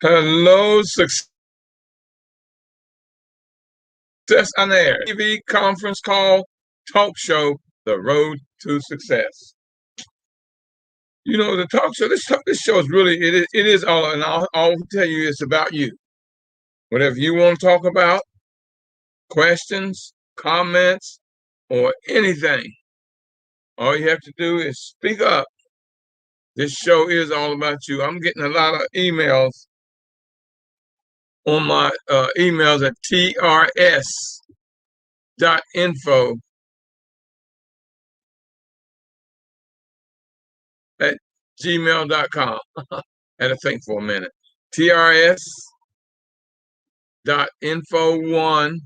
Hello, Success on Air TV conference call talk show, The Road to Success. You know, the talk show. This show is really it is all, and I'll tell you it's about you. Whatever you want to talk about, questions, comments, or anything, all you have to do is speak up. This show is all about you. I'm getting a lot of emails on my emails at trs.info at gmail.com. I had to think for a minute. trs.info1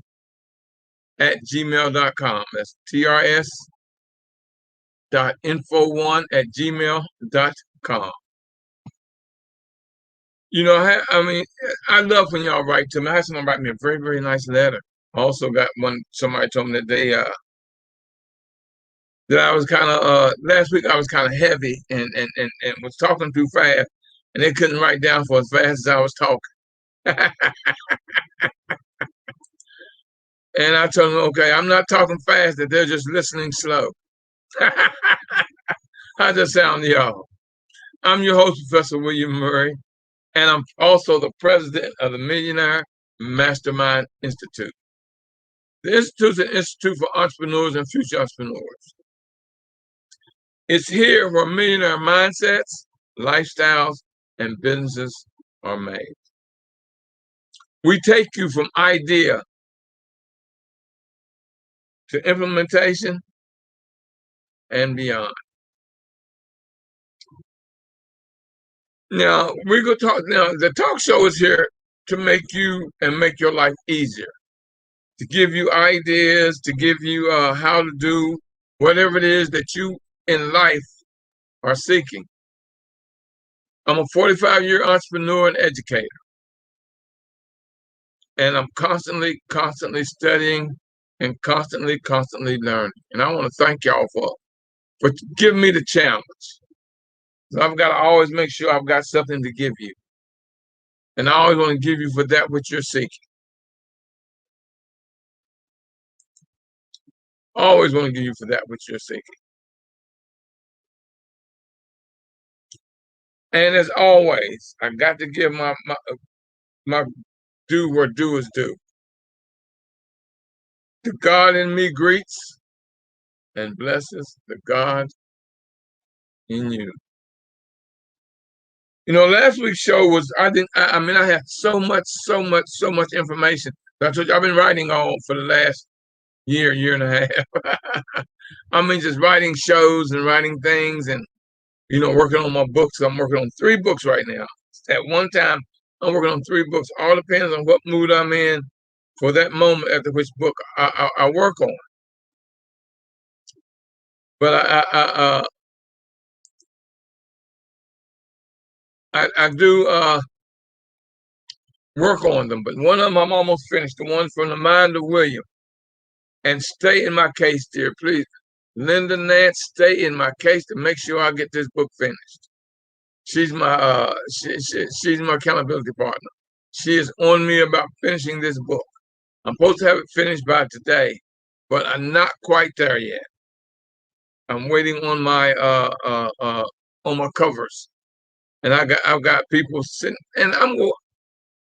at gmail.com. That's trs.info1 at gmail.com. You know, I love when y'all write to me. I had someone write me a very, very nice letter. I also got somebody told me that that I was kind of last week I was kind of heavy and was talking too fast, and they couldn't write down for as fast as I was talking. And I told them, okay, I'm not talking fast, that they're just listening slow. How's that sound to y'all? I'm your host, Professor William Murray, and I'm also the president of the Millionaire Mastermind Institute. The Institute is an institute for entrepreneurs and future entrepreneurs. It's here where millionaire mindsets, lifestyles, and businesses are made. We take you from idea to implementation and beyond. Now, we're going to talk now. The talk show is here to make you and make your life easier, to give you ideas, to give you how to do whatever it is that you in life are seeking. I'm a 45-year entrepreneur and educator, and I'm constantly studying and constantly learning. And I want to thank y'all for giving me the challenge. So I've got to always make sure I've got something to give you. And I always want to give you for that which you're seeking. Always want to give you for that which you're seeking. And as always, I got to give my due where due is due. The God in me greets and blesses the God in you. You know, last week's show was I had so much information. I told you I've been writing all for the last year and a half. I mean, just writing shows and writing things and, you know, working on my books. I'm working on 3 books right now. At one time, I'm working on 3 books. All depends on what mood I'm in for that moment after which book I work on. But I do work on them. But one of them I'm almost finished. The one from the mind of William. And stay in my case, dear, please. Linda Nance, stay in my case to make sure I get this book finished. She's my she's my accountability partner. She is on me about finishing this book. I'm supposed to have it finished by today, but I'm not quite there yet. I'm waiting on my covers, and I've got people sitting, and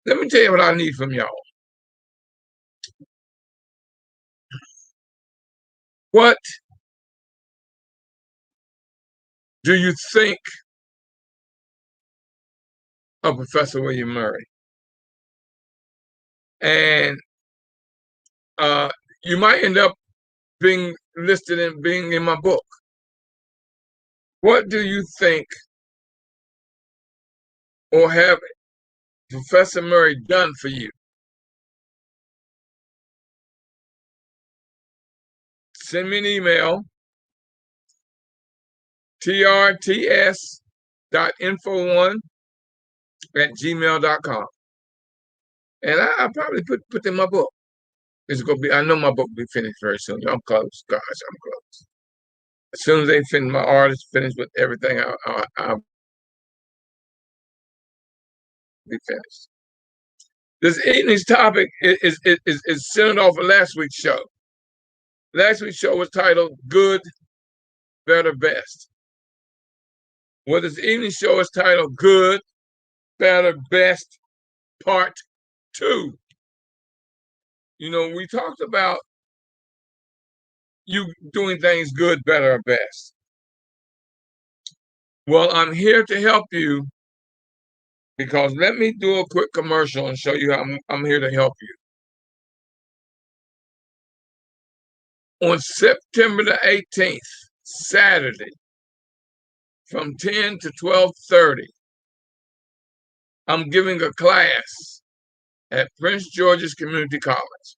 let me tell you what I need from y'all. What do you think of Professor William Murray? And you might end up being listed and being in my book. What do you think or have Professor Murray done for you? Send me an email, trts.info1@gmail.com. And I'll probably put in my book. It's gonna be. I know my book will be finished very soon. I'm close, guys. I'm close. As soon as they finish, my artist finish with everything, I'll be finished. This evening's topic is centered off of last week's show. Last week's show was titled Good, Better, Best. Well, this evening's show is titled Good, Better, Best, Part 2. You know, we talked about you doing things good, better, or best. Well, I'm here to help you because let me do a quick commercial and show you how I'm here to help you. On September the 18th, Saturday, from 10 to 12:30, I'm giving a class at Prince George's Community College,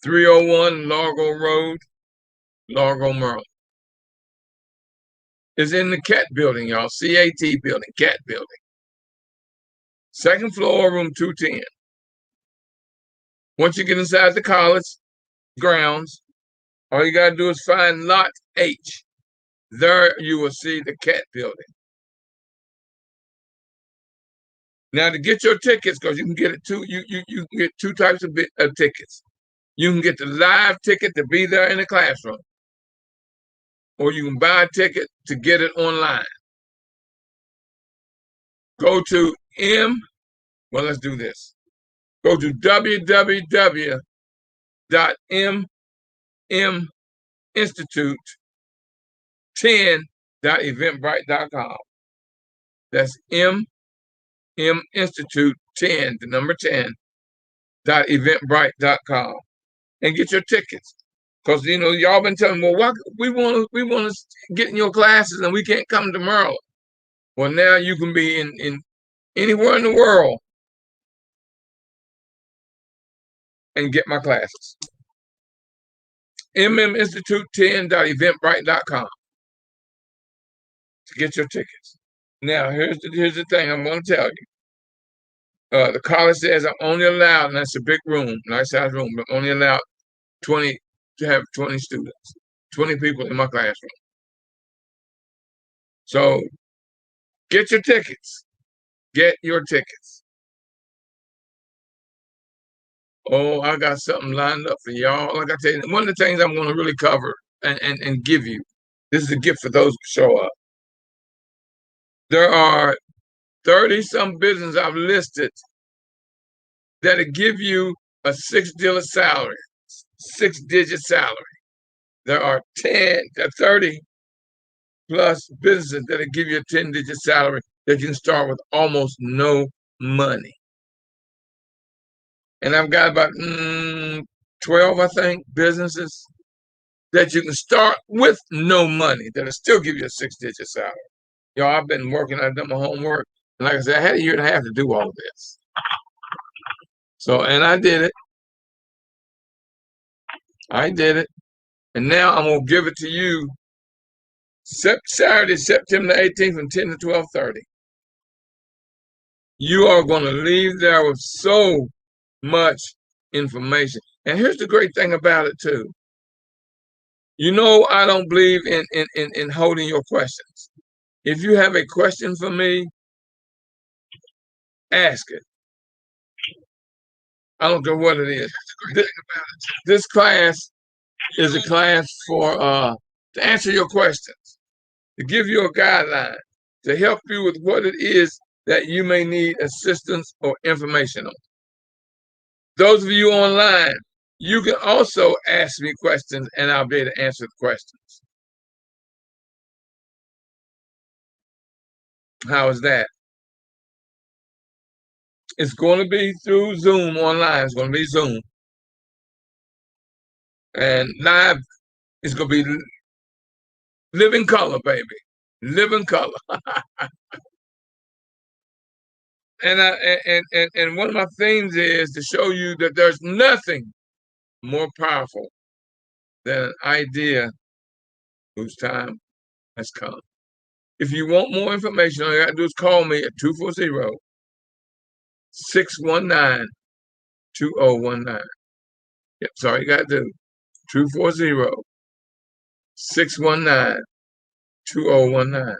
301 Largo Road, Largo, Maryland. It's in the CAT building, y'all. CAT building, CAT building. Second floor, room 210. Once you get inside the college grounds, all you got to do is find Lot H. There you will see the CAT building. Now, to get your tickets, because you can get it you can get two types of tickets. You can get the live ticket to be there in the classroom, or you can buy a ticket to get it online. Go to let's do this. Go to www.minstitute10.eventbrite.com. That's Institute10, the number 10.eventbrite.com, and get your tickets. Because y'all been telling me, well, we want to get in your classes and we can't come to Maryland. Well, now you can be in anywhere in the world and get my classes. Institute10.eventbrite.com to get your tickets. Now, here's the thing I'm going to tell you. The college says I'm only allowed, and that's a big room, nice size room, but only allowed 20 students, 20 people in my classroom. So get your tickets. Get your tickets. Oh, I got something lined up for y'all. Like I tell you, one of the things I'm going to really cover and give you, this is a gift for those who show up. There are 30-some businesses I've listed that'll give you a six-digit salary. There are 30 plus businesses that'll give you a 10-digit salary that you can start with almost no money. And I've got about 12, I think, businesses that you can start with no money that'll still give you a six-digit salary. Y'all, I've been working, I've done my homework. And like I said, I had a year and a half to do all of this. So, and I did it. And now I'm going to give it to you Saturday, September 18th from 10 to 12:30. You are going to leave there with so much information. And here's the great thing about it, too. I don't believe in holding your questions. If you have a question for me, ask it. I don't care what it is. This class is a class for to answer your questions, to give you a guideline, to help you with what it is that you may need assistance or information on. Those of you online, you can also ask me questions and I'll be able to answer the questions. How is that? It's going to be through Zoom online. It's going to be Zoom. And live, it's going to be living color, baby. Living color. And one of my themes is to show you that there's nothing more powerful than an idea whose time has come. If you want more information, all you got to do is call me at 240-619-2019. Yep, that's all you got to do. 240-619-2019.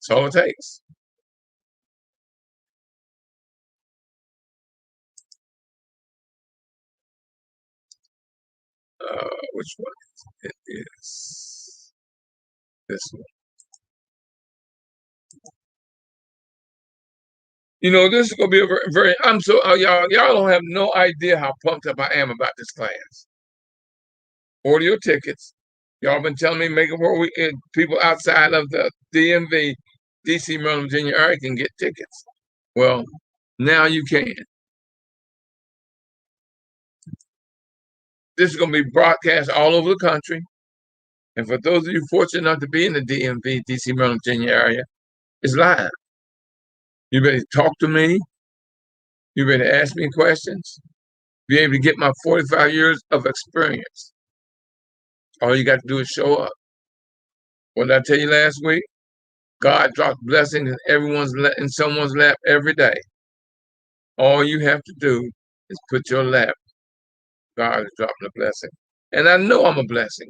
That's all it takes. Which one? It is this one. You know, this is gonna be a very. I'm so y'all don't have no idea how pumped up I am about this class. Order your tickets. Y'all been telling me make it where people outside of the DMV, DC, Maryland, Virginia area can get tickets. Well, now you can. This is going to be broadcast all over the country. And for those of you fortunate enough to be in the DMV, DC, Maryland, Virginia area, it's live. You better talk to me. You better ask me questions. Be able to get my 45 years of experience. All you got to do is show up. What did I tell you last week? God drops blessings in someone's lap every day. All you have to do is put your lap. God is dropping a blessing. And I know I'm a blessing.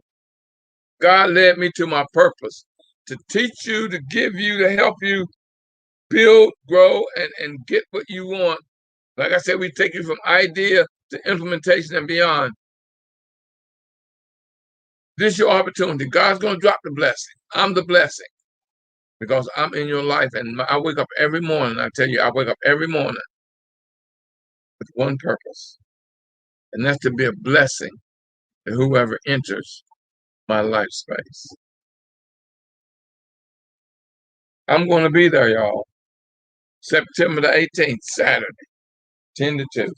God led me to my purpose, to teach you, to give you, to help you build, grow, and get what you want. Like I said, we take you from idea to implementation and beyond. This is your opportunity. God's going to drop the blessing. I'm the blessing because I'm in your life. And I wake up every morning. I tell you, I wake up every morning with one purpose, and that's to be a blessing to whoever enters my life space. I'm going to be there, y'all. September the 18th, Saturday, 10 to 2.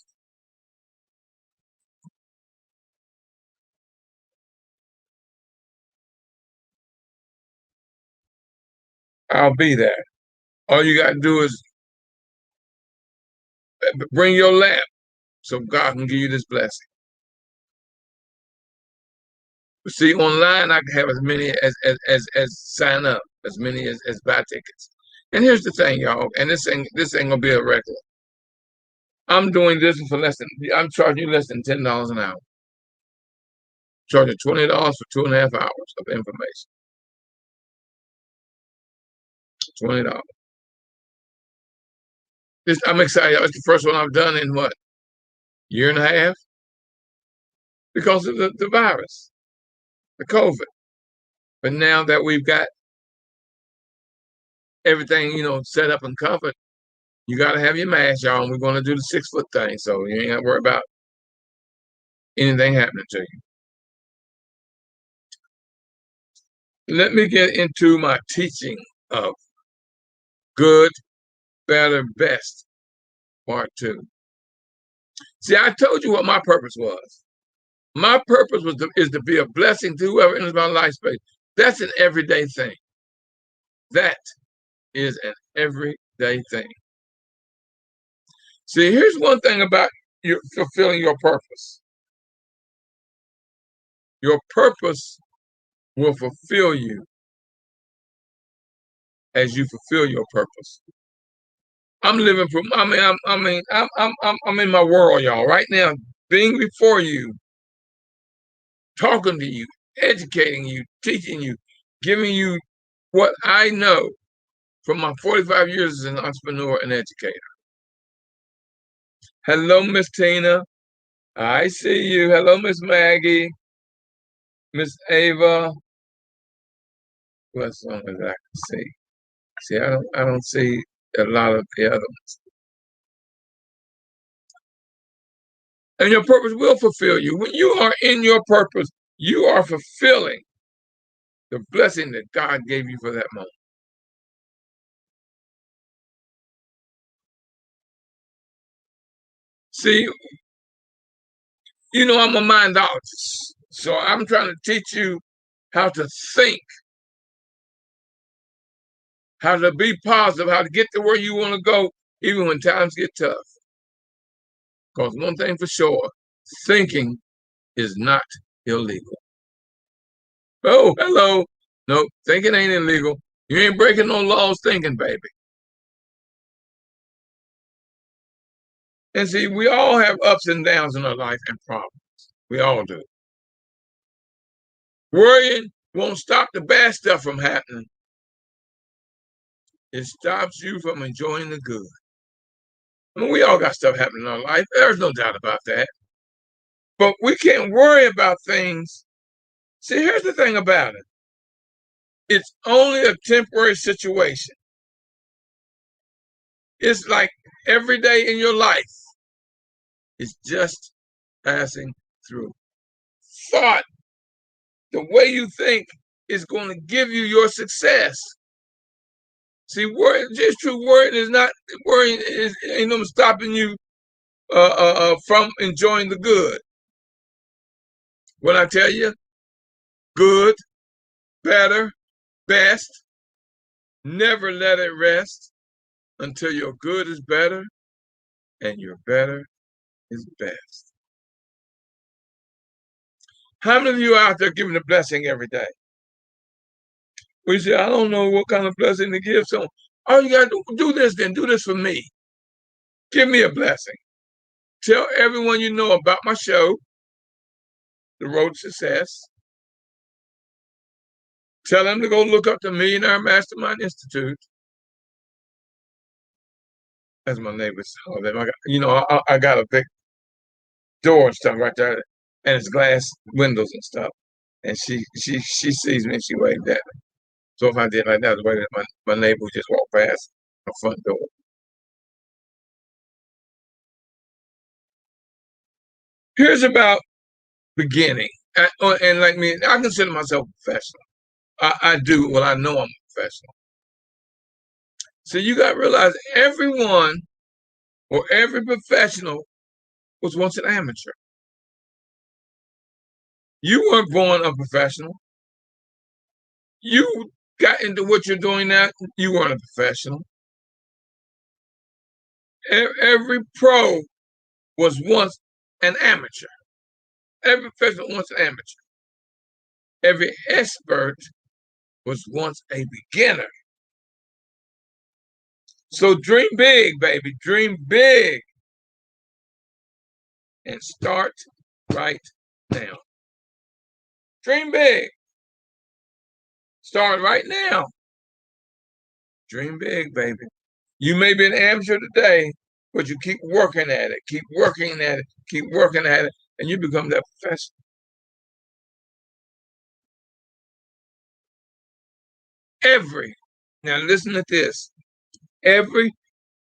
I'll be there. All you got to do is bring your lamp so God can give you this blessing. But see, online, I can have as many as sign up, as many as buy tickets. And here's the thing, y'all, and this ain't gonna be a regular. I'm doing this for I'm charging you less than $10 an hour. Charging $20 for 2.5 hours of information. $20. I'm excited. It's the first one I've done in what, year and a half? Because of the virus, the COVID. But now that we've got everything, set up and covered, you got to have your mask, y'all. And we're going to do the 6-foot thing. So you ain't got to worry about anything happening to you. Let me get into my teaching of good, better, best, part 2. See, I told you what my purpose was. My purpose is to be a blessing to whoever enters my life space. That's an everyday thing. That is an everyday thing. See, here's one thing about you fulfilling your purpose. Your purpose will fulfill you as you fulfill your purpose. I'm living from. I'm in my world, y'all. Right now, being before you, talking to you, educating you, teaching you, giving you what I know from my 45 years as an entrepreneur and educator. Hello, Miss Tina. I see you. Hello, Miss Maggie. Miss Ava. What song is I can see? See, I don't see a lot of the other ones. And your purpose will fulfill you. When you are in your purpose, you are fulfilling the blessing that God gave you for that moment. See, I'm a mindologist. So I'm trying to teach you how to think, how to be positive, how to get to where you want to go, even when times get tough. Because one thing for sure, thinking is not illegal. Oh, hello. No, thinking ain't illegal. You ain't breaking no laws thinking, baby. And see, we all have ups and downs in our life and problems. We all do. Worrying won't stop the bad stuff from happening. It stops you from enjoying the good. I mean, we all got stuff happening in our life. There's no doubt about that. But we can't worry about things. See, here's the thing about it. It's only a temporary situation. It's like every day in your life is just passing through. Thought, the way you think, is going to give you your success. See, worry, just true worrying is not worrying is ain't no stopping you from enjoying the good. When I tell you, good, better, best, never let it rest until your good is better and your better is best. How many of you out there giving a blessing every day? We say, I don't know what kind of blessing to give someone. All you got to do this, then do this for me. Give me a blessing. Tell everyone you know about my show, The Road to Success. Tell them to go look up the Millionaire Mastermind Institute. As my neighbors call them. I got a big door and stuff right there, and it's glass windows and stuff. And she sees me and she waved at me. So if I did like that, I was waving at my neighbor who just walked past my front door. Here's about beginning. And like me, I consider myself a professional. I do what I know I'm a professional. So you got to realize everyone or every professional was once an amateur. You weren't born a professional. You got into what you're doing now, you weren't a professional. Every pro was once an amateur. Every professional was an amateur. Every expert was once a beginner. So dream big, baby. Dream big. And start right now. Dream big. Start right now. Dream big, baby. You may be an amateur today, but you keep working at it, keep working at it, keep working at it, and you become that professional. Now listen to this, every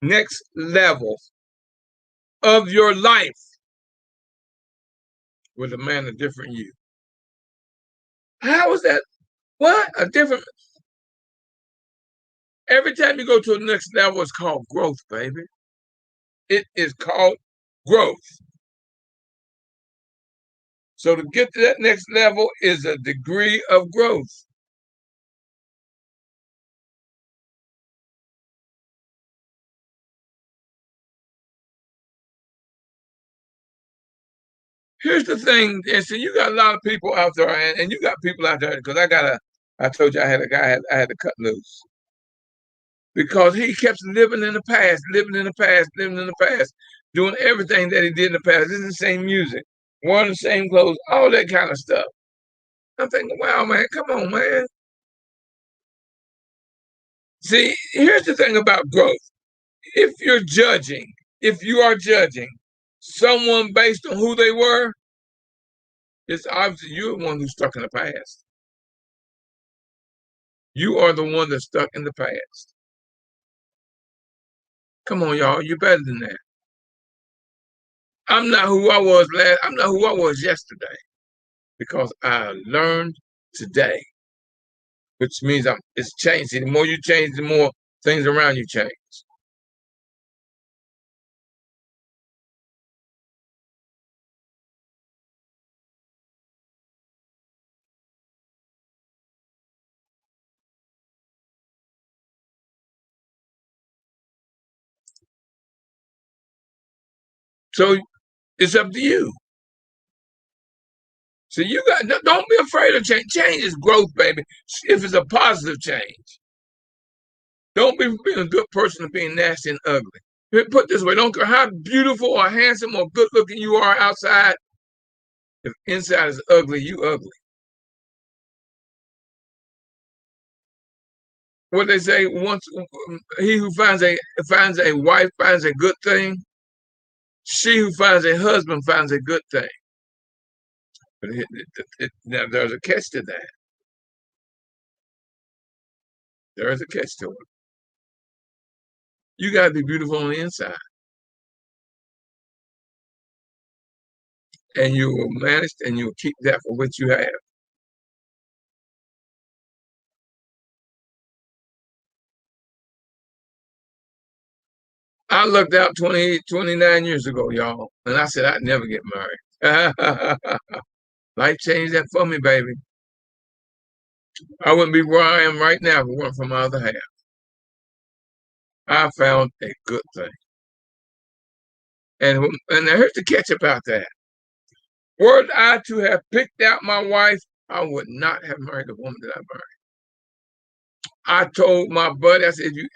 next level of your life will demand a different you. How is that? What? A different. Every time you go to the next level, it's called growth, baby. It is called growth. So to get to that next level is a degree of growth. Here's the thing, and so you got a lot of people out there, and you got people out there because I told you I had a guy I had to cut loose because he kept living in the past, living in the past, living in the past, doing everything that he did in the past. This is the same music, wearing the same clothes, all that kind of stuff. I'm thinking, wow, man, come on, man. See, here's the thing about growth. If you are judging someone based on who they were, it's obviously you're the one who's stuck in the past. You are the one that's stuck in the past. Come on, y'all, you're better than that. I'm not who I was I'm not who I was yesterday because I learned today, which means it's changing. The more you change, the more things around you change. So it's up to you. So don't be afraid of change. Change is growth, baby. If it's a positive change, don't be being a good person and being nasty and ugly. Put this way: don't care how beautiful or handsome or good looking you are outside. If inside is ugly, you ugly. what they say, once he who finds a wife finds a good thing, she who finds a husband finds a good thing. But now there's a catch to that. There is a catch to it. You got to be beautiful on the inside, and you will manage and you will keep that for what you have. I looked out 29 years ago, y'all, and I said I'd never get married. Life changed that for me, baby. I wouldn't be where I am right now if it weren't for my other half. I found a good thing. And here's the catch about that. Were I to have picked out my wife, I would not have married the woman that I married. I told my buddy, I said, if you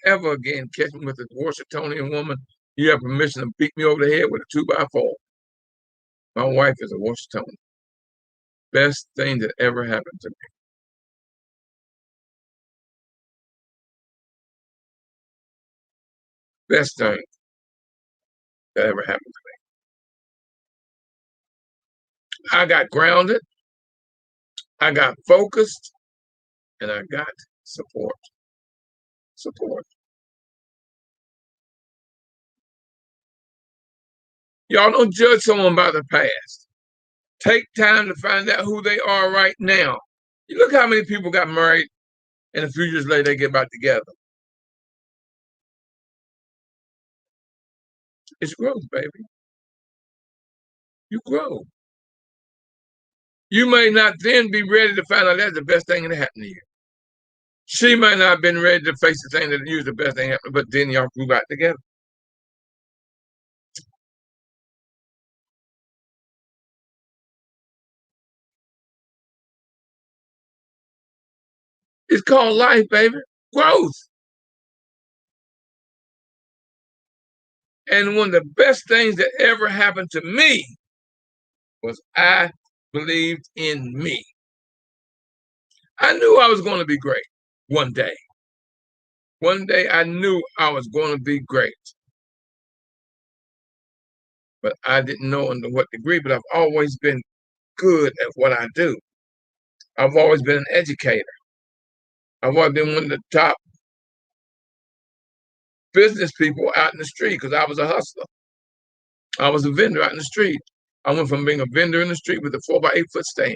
ever again catch me with a Washingtonian woman, you have permission to beat me over the head with a 2x4. My wife is a Washingtonian. Best thing that ever happened to me. Best thing that ever happened to me. I got grounded, I got focused, and I got support. Support. Y'all don't judge someone by the past. Take time to find out who they are right now. You look how many people got married and a few years later they get back together. It's growth, baby. You grow. You may not then be ready to find out that's the best thing that happened to you. She might not have been ready to face the thing that you was the best thing happened, but then y'all grew back together. It's called life, baby. Growth. And one of the best things that ever happened to me was I believed in me. I knew I was going to be great one day. One day I knew I was going to be great. But I didn't know under what degree, but I've always been good at what I do. I've always been an educator. I've always been one of the top business people out in the street because I was a hustler. I was a vendor out in the street. I went from being a vendor in the street with a 4x8 foot stand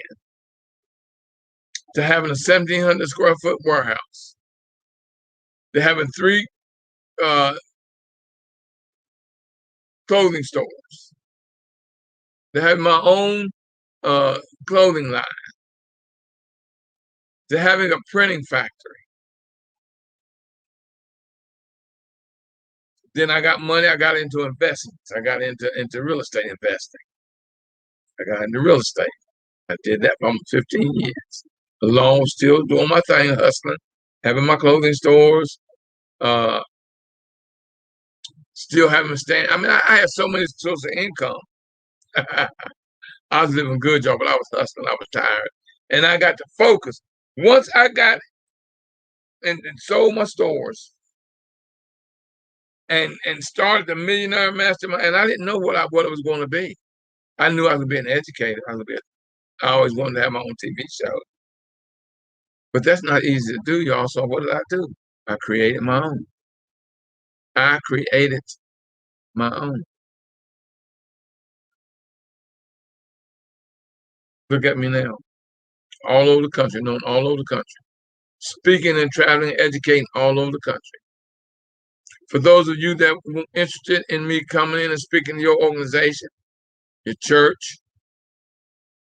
to having a 1,700 square foot warehouse, to having three clothing stores, to having my own clothing line, to having a printing factory. Then I got money. I got into investments. I got into real estate investing. I got into real estate. I did that for almost 15 years. Along, still doing my thing, hustling, having my clothing stores, uh, still having a stand. I mean, I had so many sources of income. I was living good, y'all, but I was hustling. I was tired. And I got to focus. Once I got and sold my stores and started the Millionaire Mastermind, and I didn't know what it was going to be. I knew I was being educated. I always wanted to have my own TV show. But that's not easy to do, y'all. So what did I do? I created my own. I created my own. Look at me now. All over the country, known all over the country. Speaking and traveling, educating all over the country. For those of you that are interested in me coming in and speaking to your organization, your church,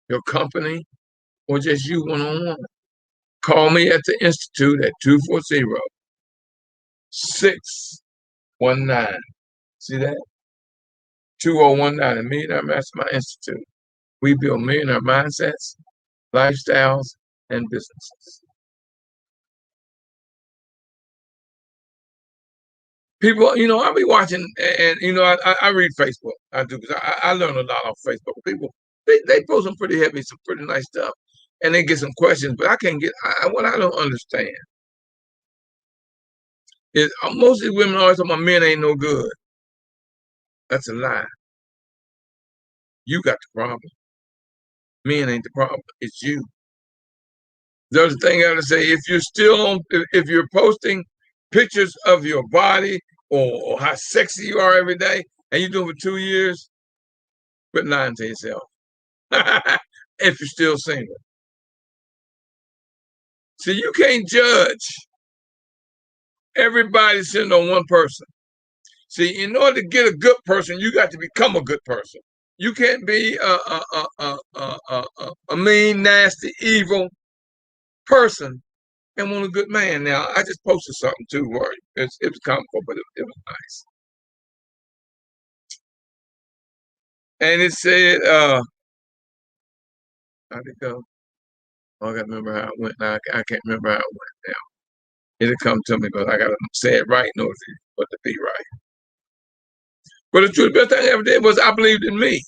your company, or just you one-on-one, call me at the Institute at 240-619. See that? 2019, the Millionaire Mastermind Institute. We build millionaire mindsets, lifestyles, and businesses. People, I'll be watching, and I read Facebook. I do because I learn a lot off Facebook. People, they post some pretty nice stuff, and they get some questions, but I can't get what I don't understand. Most of these women always talk about men ain't no good. That's a lie. You got the problem. Men ain't the problem. It's you. There's a thing I gotta say. If you're still on, if you're posting pictures of your body or how sexy you are every day, and you do it for 2 years, quit lying to yourself. If you're still single. See, you can't judge everybody sitting on one person. See, in order to get a good person, you got to become a good person. You can't be a mean, nasty, evil person and want a good man. Now, I just posted something too where it was comical, but it was nice. And it said, how'd it go? Oh, I gotta remember how it went now. I can't remember how it went now. It'll come to me, but I gotta say it right in order for it to be right. But the truth, the best thing I ever did was I believed in me.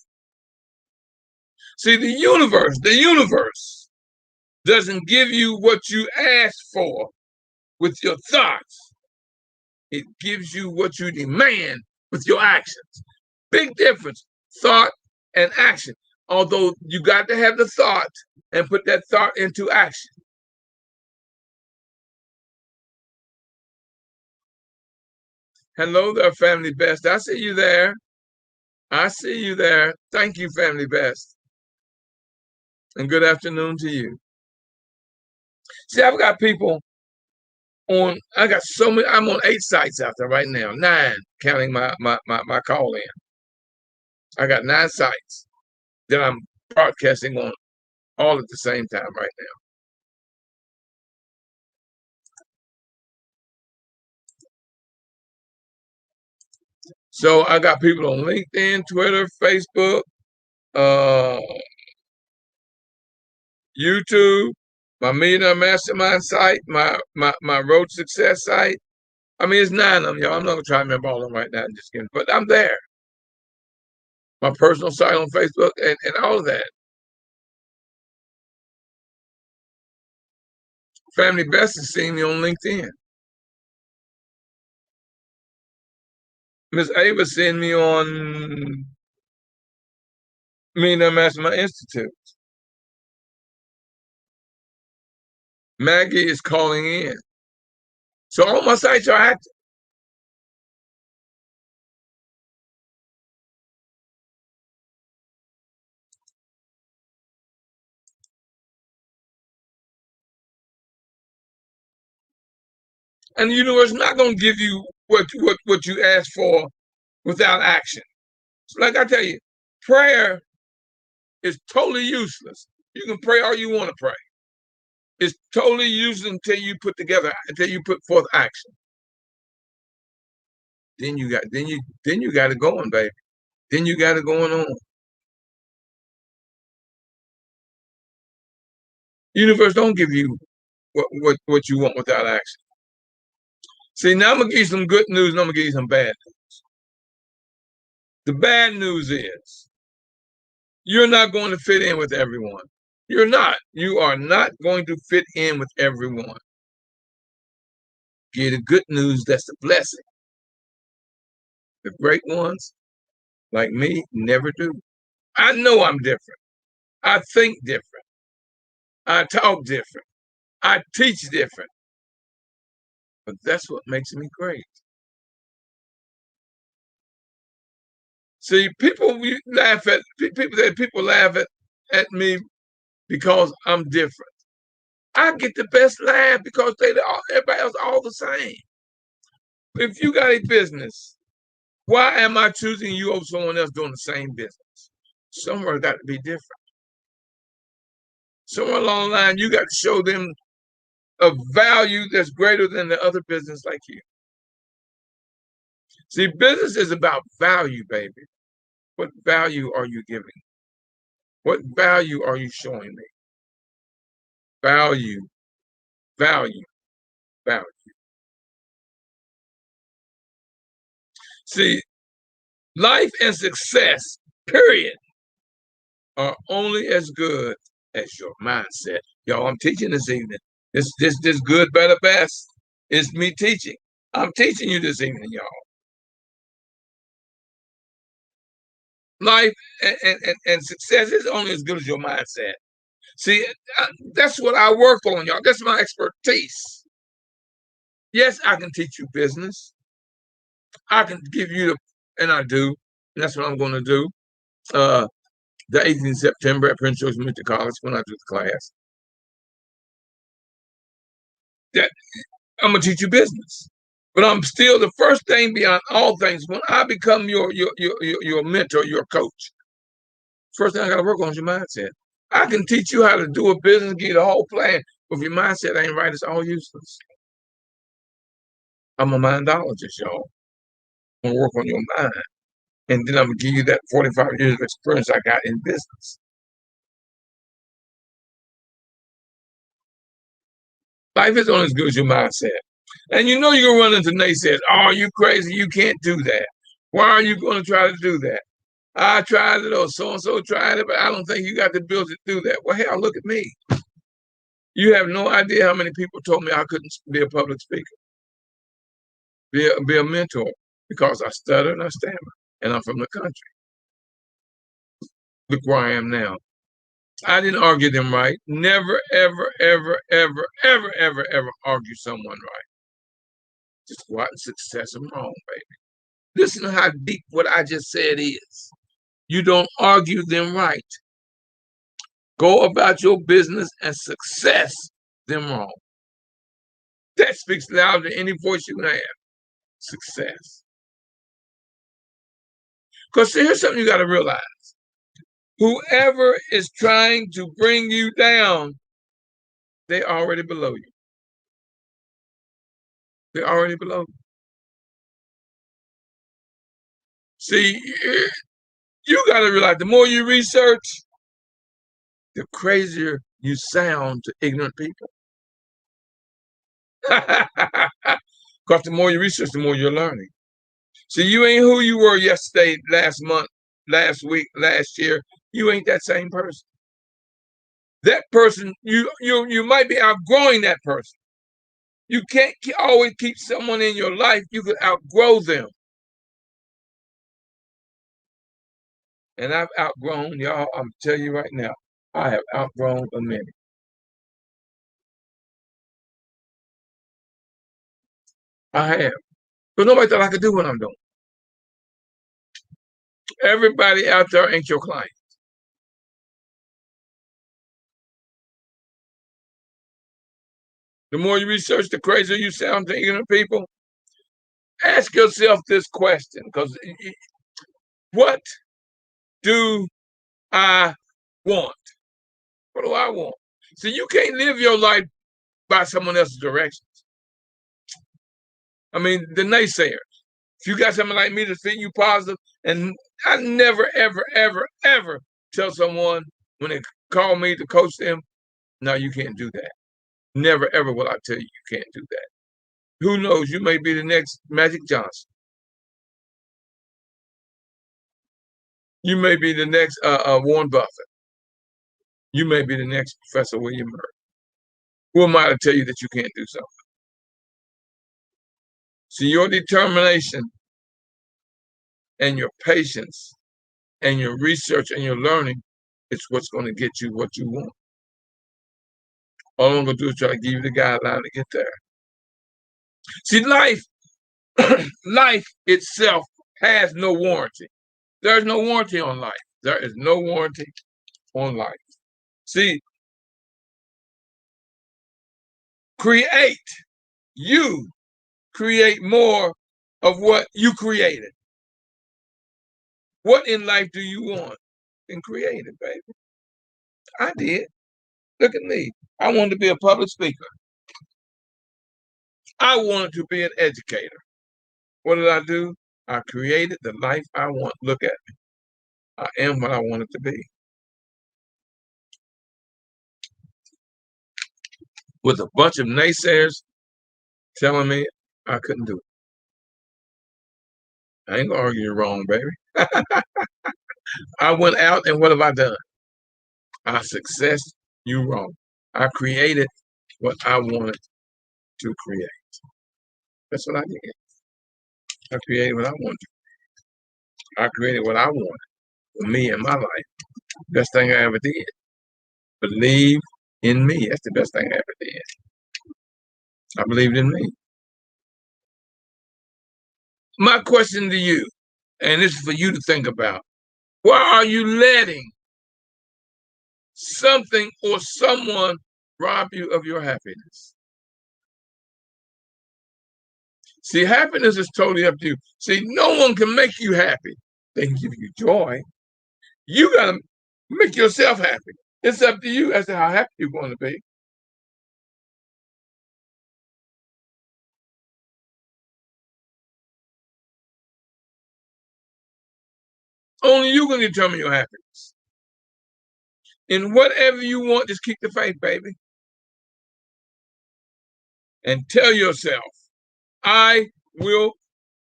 See, the universe doesn't give you what you ask for with your thoughts. It gives you what you demand with your actions. Big difference, thought and action. Although you got to have the thought and put that thought into action. Hello there, Family Best. I see you there. I see you there. Thank you, Family Best. And good afternoon to you. See, I've got people I got so many, I'm on 8 sites out there right now, 9, counting my call in. I got 9 sites that I'm broadcasting on all at the same time right now. So I got people on LinkedIn, Twitter, Facebook, YouTube, my Millionaire Mastermind site, my Road to Success site. I mean, it's 9 of them, y'all. I'm not gonna try to remember all of them right now. Just kidding, but I'm there. My personal site on Facebook and all of that. Family Best is seeing me on LinkedIn. Miss Ava seen me on Millionaire Mastermind Institute. Maggie is calling in. So all my sites are active. And the universe is not going to give you what you ask for without action. So like I tell you, prayer is totally useless. You can pray all you want to pray. It's totally useless until you put forth action. Then you got it going, baby. Then you got it going on. Universe don't give you what you want without action. See, now I'm gonna give you some good news and I'm gonna give you some bad news. The bad news is you're not going to fit in with everyone. You're not. You are not going to fit in with everyone. Get the good news, that's the blessing. The great ones, like me, never do. I know I'm different. I think different. I talk different. I teach different. But that's what makes me great. See, people laugh at me because I'm different. I get the best laugh because everybody else all the same. If you got a business, why am I choosing you over someone else doing the same business? Somewhere got to be different. Somewhere along the line, you got to show them a value that's greater than the other business like you. See, business is about value, baby. What value are you giving? What value are you showing me? Value, value, value. See, life and success, period, are only as good as your mindset. Y'all, I'm teaching this evening. This good, better, best is me teaching. I'm teaching you this evening, y'all. Life and success is only as good as your mindset. See, that's what I work on, y'all. That's my expertise. Yes, I can teach you business. I can give you and I do. And that's what I'm going to do. The 18th of September at Prince George Community College when I do the class. That I'm gonna teach you business, but I'm still the first thing beyond all things. When I become your mentor, your coach, first thing I got to work on is your mindset. I can teach you how to do a business, give you the whole plan, but if your mindset ain't right, it's all useless. I'm a mindologist, y'all. I'm gonna work on your mind, and then I'm gonna give you that 45 years of experience I got in business. Life is only as good as your mindset. And you know you're gonna run into naysayers. Oh, you crazy, you can't do that. Why are you gonna try to do that? I tried it or so-and-so tried it, but I don't think you got the ability to do that. Well, hell, look at me. You have no idea how many people told me I couldn't be a public speaker, be a mentor, because I stutter and I stammer, and I'm from the country. Look where I am now. I didn't argue them right. Never, ever, ever, ever, ever, ever, ever argue someone right. Just go out and success them wrong, baby. Listen to how deep what I just said is. You don't argue them right. Go about your business and success them wrong. That speaks louder than any voice you have. Success. Because here's something you got to realize. Whoever is trying to bring you down, they're already below you. They're already below you. See, you got to realize the more you research, the crazier you sound to ignorant people. Because the more you research, the more you're learning. See, you ain't who you were yesterday, last month, last week, last year. You ain't that same person. That person, you might be outgrowing that person. You can't always keep someone in your life. You could outgrow them. And I've outgrown, y'all, I'm telling you right now, I have outgrown a many. I have. But nobody thought I could do what I'm doing. Everybody out there ain't your client. The more you research, the crazier you sound to ignorant people. Ask yourself this question, because what do I want? What do I want? So you can't live your life by someone else's directions. I mean, the naysayers. If you got someone like me to think you positive, and I never, ever, ever, ever tell someone when they call me to coach them, no, you can't do that. Never, ever will I tell you you can't do that. Who knows? You may be the next Magic Johnson. You may be the next Warren Buffett. You may be the next Professor William Murray. Who am I to tell you that you can't do something? So your determination and your patience and your research and your learning is what's going to get you what you want. All I'm going to do is try to give you the guideline to get there. See, life, life itself has no warranty. There's no warranty on life. There is no warranty on life. See, you create more of what you created. What in life do you want? And create it, baby. I did. Look at me. I wanted to be a public speaker. I wanted to be an educator. What did I do? I created the life I want. Look at me. I am what I wanted to be. With a bunch of naysayers telling me I couldn't do it. I ain't gonna argue you wrong, baby. I went out and what have I done? I successed you wrong. I created what I wanted to create. That's what I did. I created what I wanted. I created what I wanted for me and my life. Best thing I ever did. Believe in me. That's the best thing I ever did. I believed in me. My question to you, and this is for you to think about, why are you letting something or someone rob you of your happiness? See, happiness is totally up to you. See, no one can make you happy. They can give you joy. You got to make yourself happy. It's up to you as to how happy you're going to be. Only you can determine your happiness. In whatever you want, just keep the faith, baby. And tell yourself, I will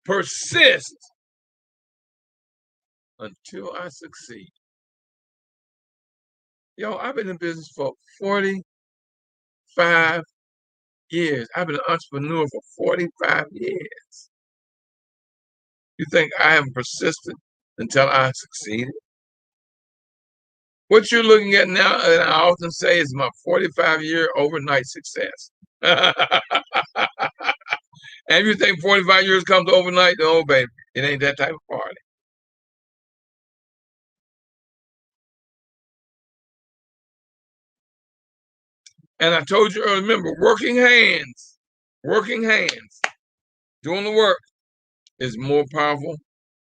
persist until I succeed. Yo, I've been in business for 45 years. I've been an entrepreneur for 45 years. You think I am persistent until I succeeded? What you're looking at now, and I often say, is my 45-year overnight success. And if you think 45 years comes overnight, no, baby, it ain't that type of party. And I told you earlier, remember, working hands, doing the work is more powerful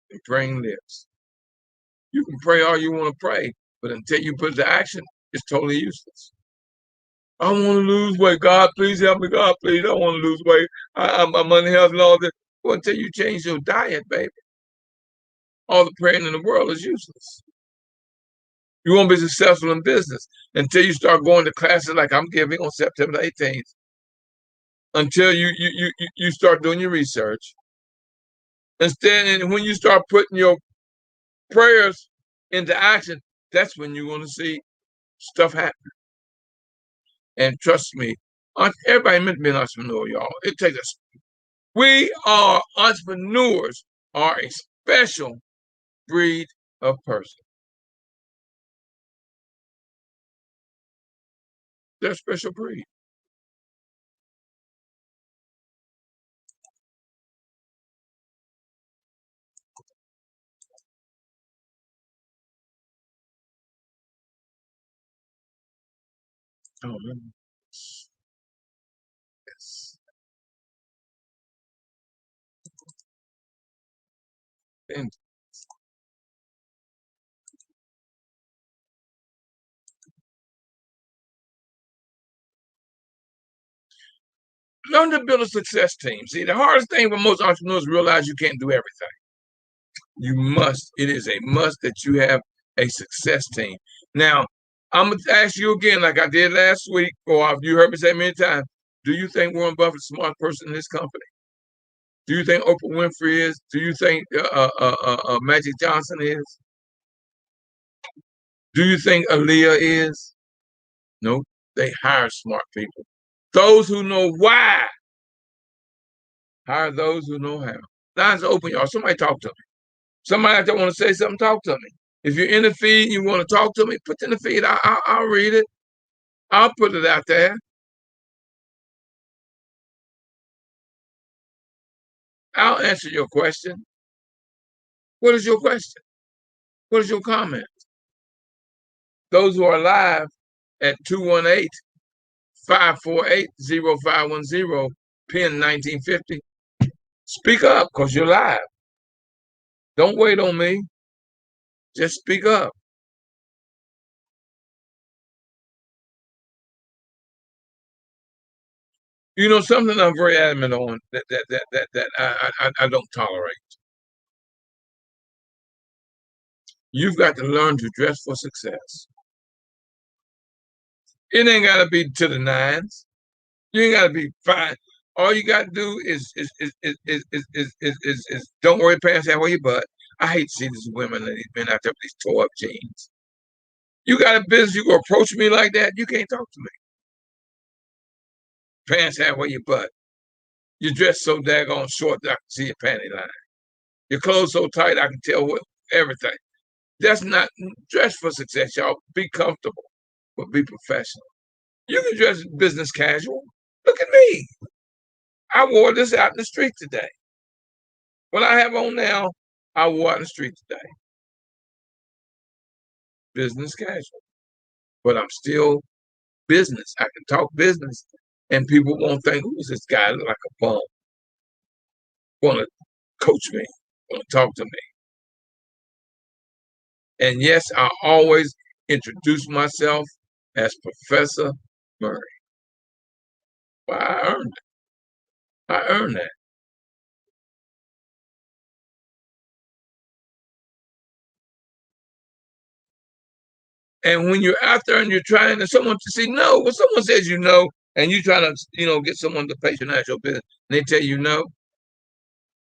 than praying lips. You can pray all you want to pray, but until you put it to action, it's totally useless. I want to lose weight. God, please help me. God, please, I want to lose weight. I'm unhealthy and all this. Well, until you change your diet, baby, all the praying in the world is useless. You won't be successful in business until you start going to classes like I'm giving on September 18th. Until you start doing your research. Instead, and when you start putting your prayers into action, that's when you're going to see stuff happen. And trust me, everybody meant to be an entrepreneur, y'all. It takes us. We are entrepreneurs, are a special breed of person. They're a special breed. Oh, man. Yes. And learn to build a success team. See, the hardest thing for most entrepreneurs realize you can't do everything. You must, it is a must that you have a success team. Now, I'm going to ask you again, like I did last week, or you heard me say many times, do you think Warren Buffett's the smartest person in this company? Do you think Oprah Winfrey is? Do you think Magic Johnson is? Do you think Aaliyah is? No, they hire smart people. Those who know why hire those who know how. Lines are open, y'all. Somebody talk to me. Somebody out there want to say something, talk to me. If you're in the feed, you want to talk to me, put it in the feed. I'll read it. I'll put it out there. I'll answer your question. What is your question? What is your comment? Those who are live at 218-548-0510, pin 1950. Speak up because you're live. Don't wait on me. Just speak up. You know something I'm very adamant on that I don't tolerate. You've got to learn to dress for success. It ain't got to be to the nines. You ain't got to be fine. All you got to do is don't wear pants halfway your butt. I hate to see these women and these men out there with these tore up jeans. You got a business, you go approach me like that, you can't talk to me. Pants halfway your butt. You dress so daggone short that I can see your panty line. Your clothes so tight I can tell what everything. That's not dress for success, y'all. Be comfortable, but be professional. You can dress business casual. Look at me. I wore this out in the street today. What I have on now, I wore out in the street today. Business casual. But I'm still business. I can talk business. And people won't think, who's this guy? Look like a bum. Want to coach me, want to talk to me. And yes, I always introduce myself as Professor Murray. Well, I earned it. I earned that. And when you're out there and you're trying to someone to say no, when someone says you know, and you try to, get someone to patronize your business, and they tell you no,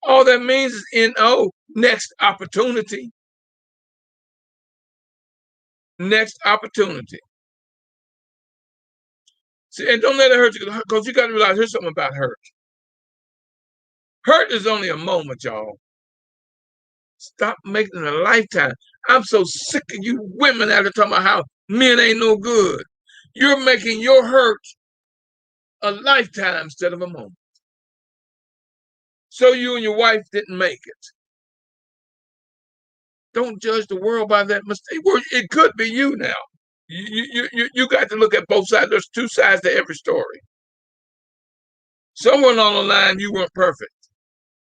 all that means is no, next opportunity. Next opportunity. See, and don't let it hurt you, because you got to realize here's something about hurt. Hurt is only a moment, y'all. Stop making it a lifetime. I'm so sick of you women out there talking about how men ain't no good. You're making your hurt a lifetime instead of a moment. So you and your wife didn't make it. Don't judge the world by that mistake. It could be you now. You got to look at both sides. There's two sides to every story. Somewhere along the line, you weren't perfect,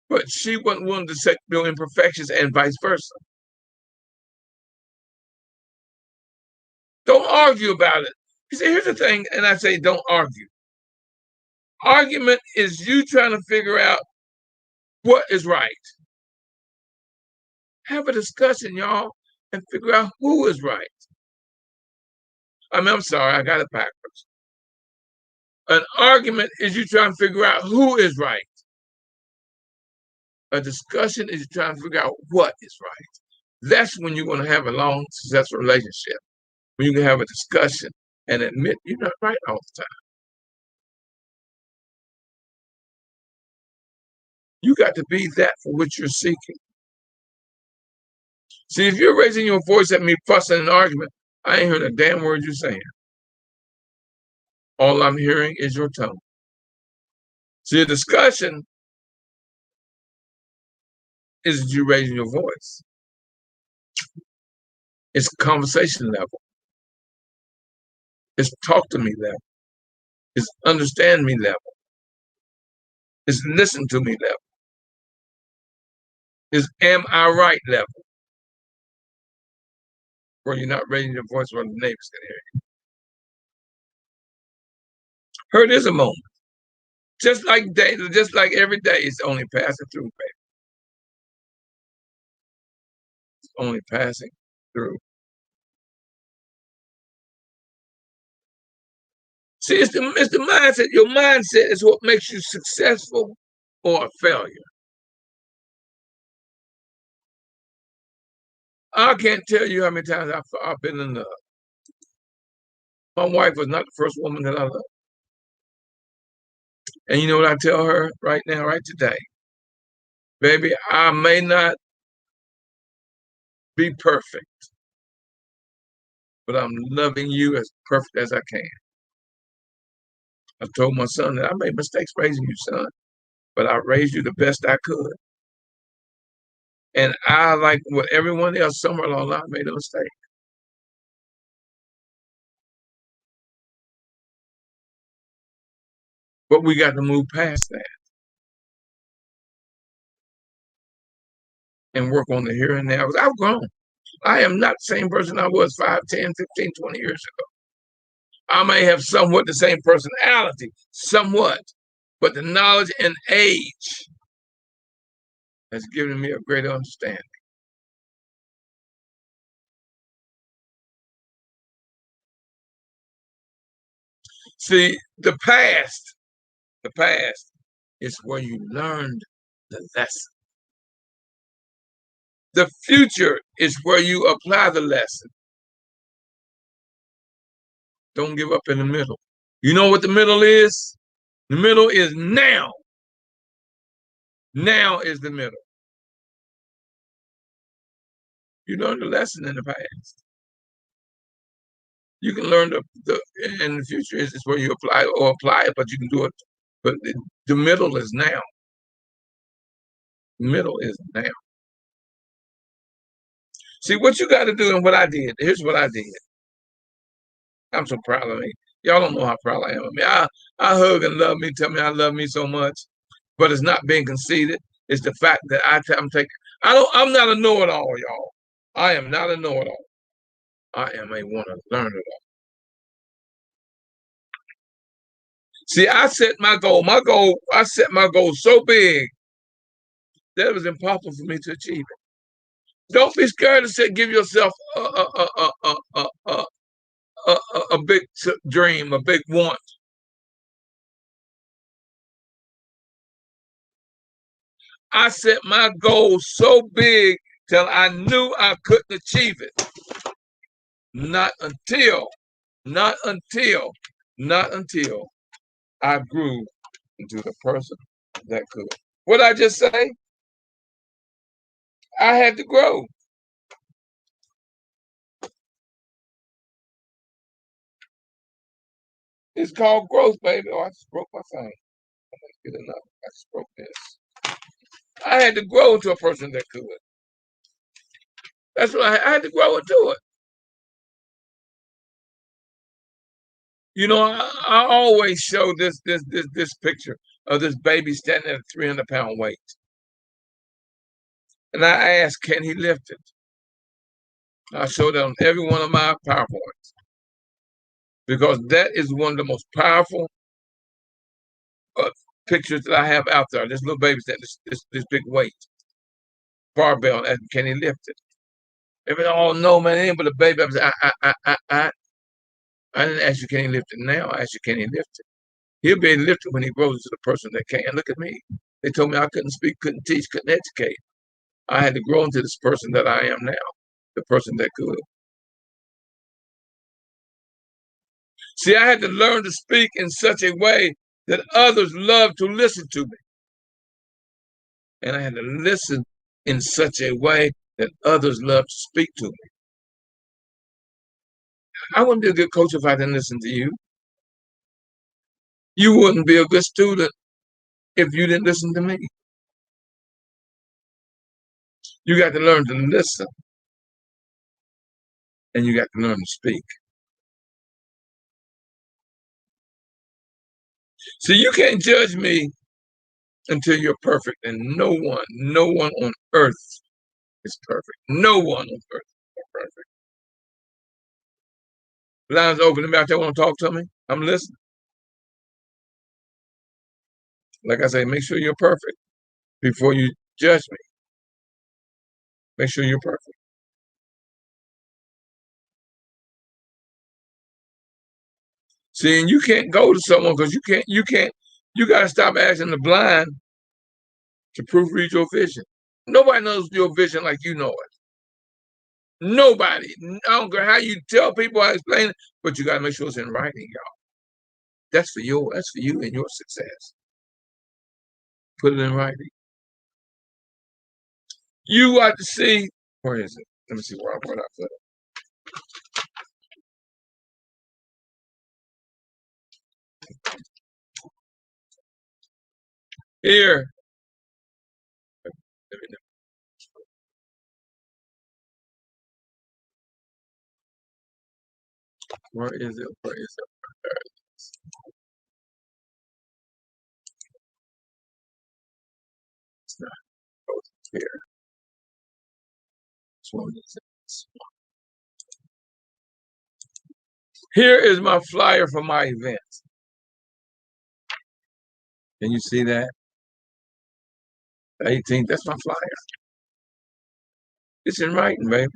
but she wasn't willing to accept your imperfections and vice versa. Don't argue about it. You see, here's the thing, and I say don't argue. Argument is you trying to figure out what is right. Have a discussion, y'all, and figure out who is right. I'm sorry, I got it backwards. An argument is you trying to figure out who is right. A discussion is you trying to figure out what is right. That's when you're going to have a long, successful relationship. When you can have a discussion and admit you're not right all the time. You got to be that for which you're seeking. See, if you're raising your voice at me, fussing an argument, I ain't hearing a damn word you're saying. All I'm hearing is your tone. See, a discussion is you raising your voice. It's conversation level. It's talk to me level. It's understand me level. It's listen to me level. It's am I right level. Where you're not raising your voice where the neighbors can hear you. Hurt is a moment. Just like every day, it's only passing through, baby. It's only passing through. See, it's the mindset. Your mindset is what makes you successful or a failure. I can't tell you how many times I've been in love. My wife was not the first woman that I loved. And you know what I tell her right now, right today? Baby, I may not be perfect, but I'm loving you as perfect as I can. I told my son that I made mistakes raising you, son, but I raised you the best I could. And I, like with everyone else, somewhere along the line, made a mistake. But we got to move past that and work on the here and now. I've grown. I am not the same person I was 5, 10, 15, 20 years ago. I may have somewhat the same personality, somewhat, but the knowledge and age has given me a greater understanding. See, the past is where you learned the lesson. The future is where you apply the lesson. Don't give up in the middle. You know what the middle is? The middle is now. Now is the middle. You learned the lesson in the past. You can learn the in the future is where you apply it, but you can do it. But the middle is now. The middle is now. See what you got to do and what I did. Here's what I did. I'm so proud of me. Y'all don't know how proud I am of me. I hug and love me, tell me I love me so much, but it's not being conceited. It's the fact that I'm taking. I'm not a know-it-all, y'all. I am not a know-it-all. I am a want to learn it all. See, I set my goal. I set my goal so big that it was impossible for me to achieve it. Don't be scared to say, give yourself a big dream, a big want. I set my goal so big till I knew I couldn't achieve it. Not until, not until, not until I grew into the person that could. What I just say? I had to grow. It's called growth, baby. Oh, I just broke my thing. Get enough. I just broke this. I had to grow into a person that could. That's what I had to grow into it. You know, I always show this picture of this baby standing at a 300-pound weight. And I ask, can he lift it? I show that on every one of my PowerPoints. Because that is one of the most powerful pictures that I have out there. This little baby standing this big weight. Barbell, and can he lift it? Everybody, oh no, man, it ain't but a baby. I didn't ask you, can he lift it now? I asked you, can he lift it? He'll be lifted when he grows into the person that can. Look at me. They told me I couldn't speak, couldn't teach, couldn't educate. I had to grow into this person that I am now, the person that could. See, I had to learn to speak in such a way that others love to listen to me. And I had to listen in such a way that others love to speak to me. I wouldn't be a good coach if I didn't listen to you. You wouldn't be a good student if you didn't listen to me. You got to learn to listen, and you got to learn to speak. So you can't judge me until you're perfect, and no one on earth is perfect. No one on earth is perfect. Lines open about they want to talk to me. I'm listening. Like I say, make sure you're perfect before you judge me. Make sure you're perfect. See, and you can't go to someone because you got to stop asking the blind to proofread your vision. Nobody knows your vision like you know it. Nobody. I don't care how you tell people, I explain it, but you got to make sure it's in writing, y'all. That's for you and your success. Put it in writing. You got to see, where is it? Let me see where I put it. Here. Where is it? Where is it? It's not here. Here is my flyer for my event. Can you see that? 18th, that's my flyer. It's in writing, baby.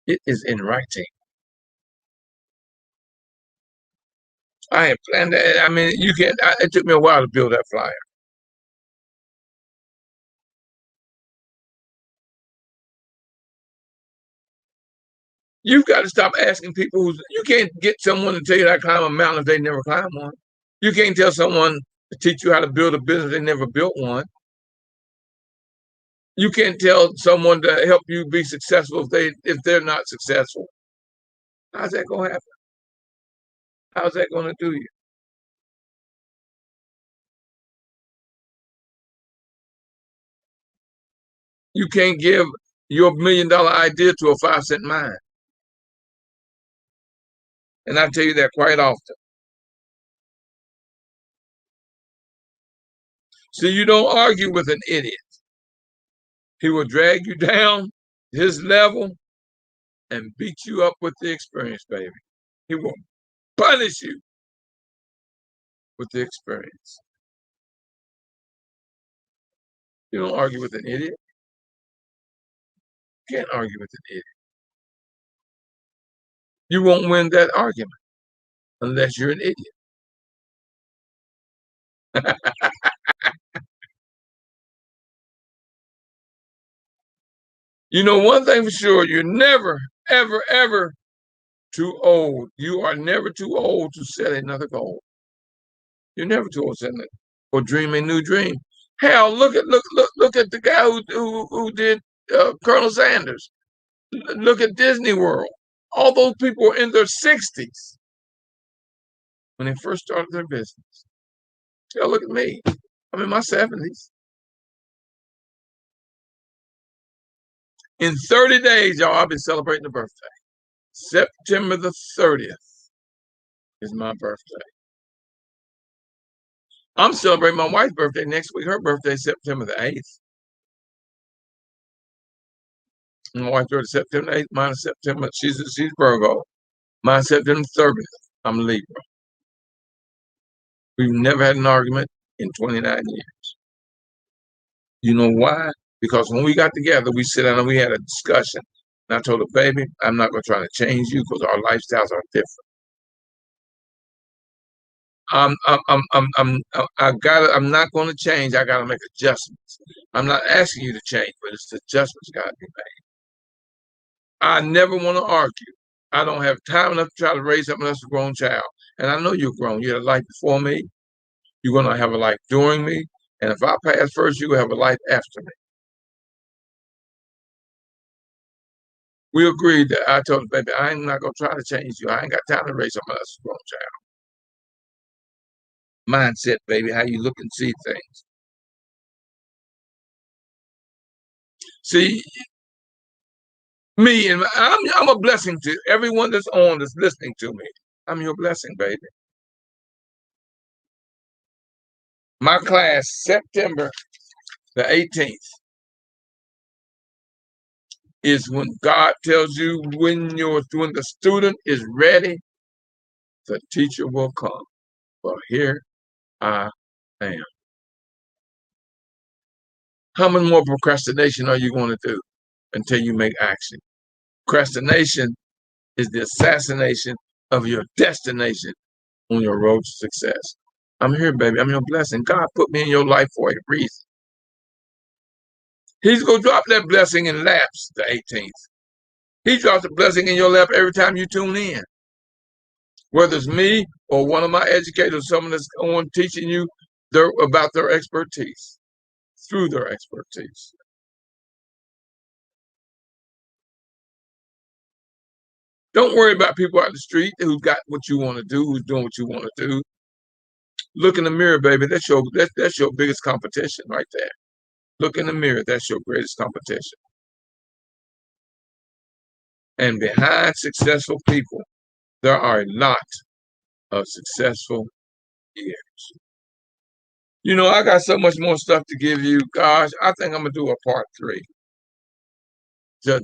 It is in writing. I had planned that. I mean, it took me a while to build that flyer. You've got to stop asking people you can't get someone to tell you how to climb a mountain if they never climbed one. You can't tell someone to teach you how to build a business they never built one. You can't tell someone to help you be successful if they're not successful. How's that going to happen? How's that going to do you? You can't give your $1 million idea to a 5-cent mind. And I tell you that quite often. So you don't argue with an idiot. He will drag you down his level and beat you up with the experience, baby. He will punish you with the experience. You don't argue with an idiot. You can't argue with an idiot. You won't win that argument unless you're an idiot. You know one thing for sure, you're never, ever, ever too old. You are never too old to set another goal. You're never too old to set it or dream a new dream. Hell, look at the guy who did Colonel Sanders. Look at Disney World. All those people were in their 60s when they first started their business. Hell, look at me. I'm in my 70s. In 30 days, y'all, I'll be celebrating a birthday. September the 30th is my birthday. I'm celebrating my wife's birthday next week. Her birthday is September the 8th. My wife's birthday is September 8th. Mine is September. She's Virgo. Mine is September 30th. I'm Libra. We've never had an argument in 29 years. You know why? Because when we got together, we sit down and we had a discussion. And I told her, baby, I'm not going to try to change you because our lifestyles are different. I'm not going to change. I got to make adjustments. I'm not asking you to change, but it's adjustments got to be made. I never want to argue. I don't have time enough to try to raise someone else's grown child. And I know you're grown. You had a life before me. You're going to have a life during me. And if I pass first, you will have a life after me. We agreed that I told the baby, I'm not going to try to change you. I ain't got time to raise someone else's grown child. Mindset, baby, how you look and see things. See, me and I'm a blessing to everyone that's listening to me. I'm your blessing, baby. My class, September the 18th, is when God tells you when the student is ready, the teacher will come. Well, here I am. How much more procrastination are you going to do until you make action? Procrastination is the assassination of your destination on your road to success. I'm here, baby. I'm your blessing. God put me in your life for a reason. He's going to drop that blessing in laps, the 18th. He drops a blessing in your lap every time you tune in. Whether it's me or one of my educators, someone that's on teaching you about their expertise, through their expertise. Don't worry about people out the street who's got what you want to do, who's doing what you want to do. Look in the mirror, baby. That's your biggest competition right there. Look in the mirror. That's your greatest competition. And behind successful people, there are a lot of successful years. You know, I got so much more stuff to give you. Gosh, I think I'm going to do a part 3 to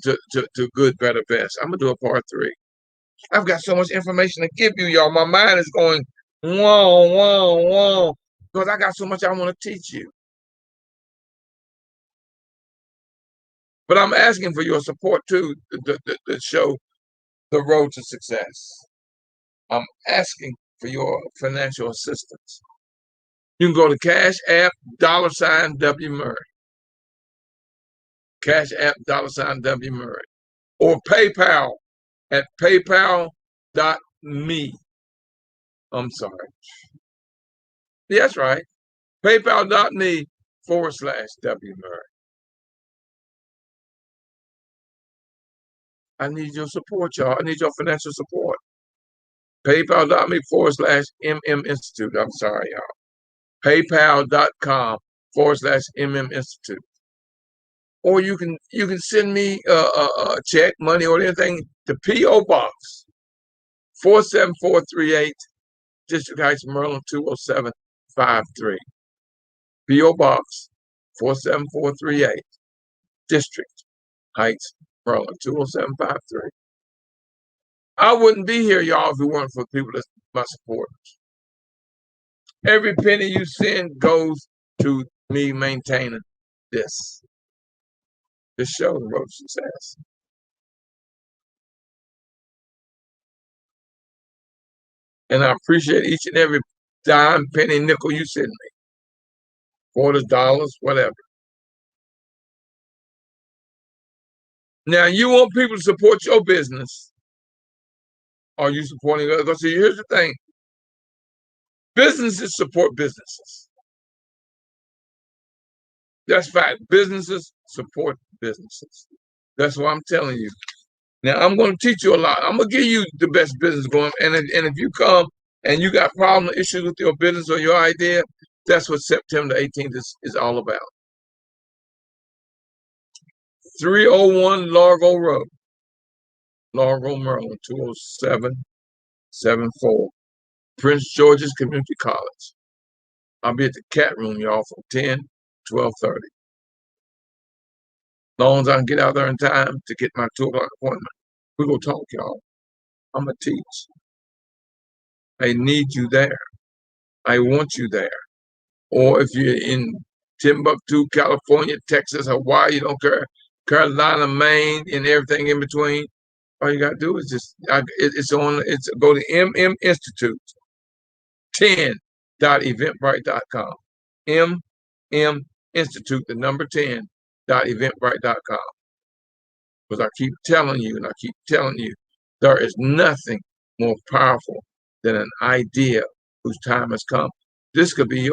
good, better, best. I'm going to do a part 3. I've got so much information to give you, y'all. My mind is going, whoa, whoa, whoa, because I got so much I want to teach you. But I'm asking for your support too to show the road to success. I'm asking for your financial assistance. You can go to Cash App, $W Murray. Cash App, $W Murray. Or PayPal at paypal.me. I'm sorry. Yeah, that's right. PayPal.me /W Murray. I need your support, y'all. I need your financial support. PayPal.me/MM Institute. I'm sorry, y'all. PayPal.com/MM Institute. Or you can send me a check, money, or anything to P.O. Box 47438, District Heights, Maryland 20753. P.O. Box 47438, District Heights, Maryland 20753. I wouldn't be here, y'all, if it weren't for people that's my supporters. Every penny you send goes to me maintaining this show, The Road to Success. And I appreciate each and every dime, penny, nickel you send me. Quarters, dollars, whatever. Now, you want people to support your business. Are you supporting others? See, here's the thing. Businesses support businesses. That's fact. Businesses support businesses. That's what I'm telling you. Now, I'm going to teach you a lot. I'm going to give you the best business going. And if you come and you got problem issues with your business or your idea, that's what September 18th is all about. 301 Largo Road, Largo, Maryland, 20774. Prince George's Community College. I'll be at the Cat Room, y'all, from 10 to 12:30. As long as I can get out there in time to get my 2 o'clock appointment. We're going to talk, y'all. I'm going to teach. I need you there. I want you there. Or if you're in Timbuktu, California, Texas, Hawaii, don't care, Carolina, Maine, and everything in between, all you got to do is just, go to MM Institute 10.eventbrite.com. MM Institute, the number 10.eventbrite.com. Because I keep telling you, there is nothing more powerful than an idea whose time has come. This could be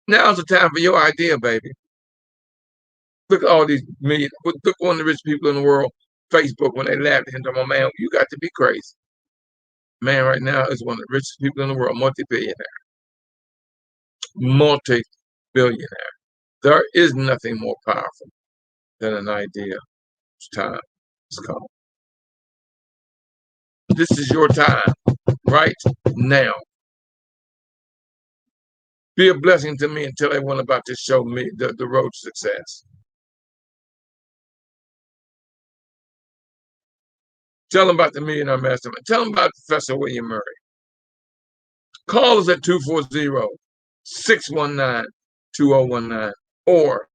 now's the time for your idea, baby. Look at all these million, look one of the rich people in the world, Facebook, when they laughed at him, talking about, man, you got to be crazy. Man, right now is one of the richest people in the world, multi-billionaire. There is nothing more powerful than an idea whose time has come. This is your time, right now. Be a blessing to me and tell everyone about this show, the Road to Success. Tell them about the Millionaire Mastermind. Tell them about Professor William Murray. Call us at 240-619-2019 or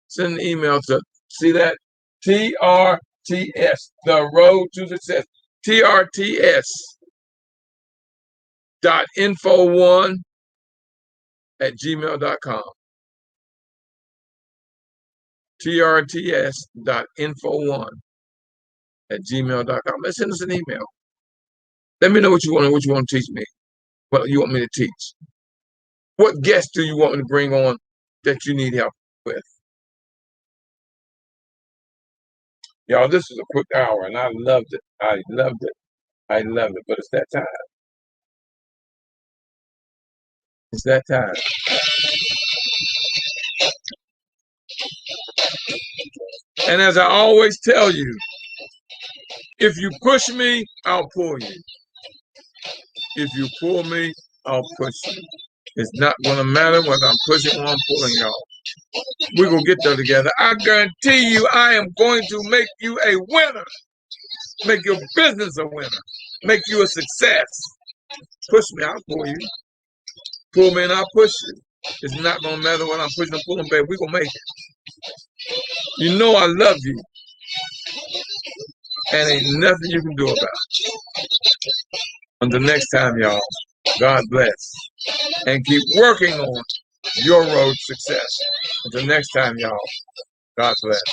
send an email to, see that? TRTS, The Road to Success. TRTS.info1@gmail.com. TRTS.info1@gmail.com. Let's send us an email. Let me know what you want to teach me. What you want me to teach. What guests do you want me to bring on that you need help with? Y'all, this is a quick hour, and I loved it. I loved it. But it's that time. It's that time. And as I always tell you, if you push me, I'll pull you. If you pull me, I'll push you. It's not going to matter whether I'm pushing or I'm pulling y'all. We're going to get there together. I guarantee you I am going to make you a winner. Make your business a winner. Make you a success. Push me, I'll pull you. Pull me and I'll push you. It's not going to matter what I'm pushing or pulling, baby. We're going to make it. You know I love you. And ain't nothing you can do about it. Until next time, y'all, God bless. And keep working on your road to success. Until next time, y'all, God bless.